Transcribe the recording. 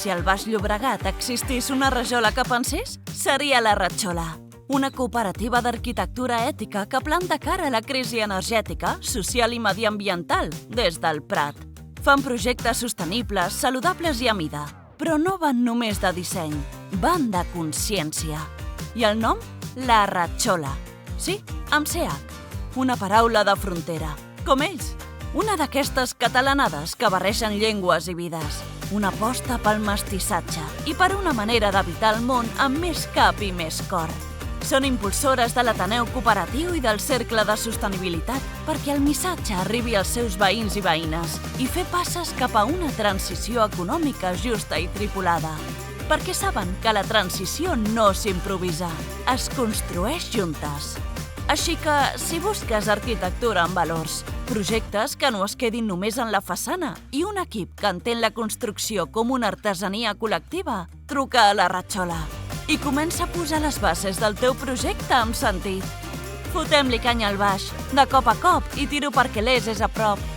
si al Baix Llobregat existís una rajola que pensés, seria la Ratxola, una cooperativa d'arquitectura ètica que planta cara a la crisi energètica, social i mediambiental des del Prat. Fan projectes sostenibles, saludables i a mida, però no van només de disseny, van de consciència. I el nom? La Ratxola. Sí, amb CH. Una paraula de frontera, com ells. Una d'aquestes catalanades que barregen llengües i vides. Una aposta pel mestissatge i per una manera d'habitar el món amb més cap i més cor. Són impulsores de l'Ateneu Cooperatiu i del Cercle de Sostenibilitat perquè el missatge arribi als seus veïns i veïnes i fer passes cap a una transició econòmica justa i tripulada. Perquè saben que la transició no s'improvisa, es construeix juntes. Així que, si busques arquitectura amb valors, projectes que no es quedin només en la façana i un equip que entén la construcció com una artesania col·lectiva, truca a la Ratxola i comença a posar les bases del teu projecte amb sentit. Fotem-li canya al baix, de cop a cop, i tiro perquè l'és a prop.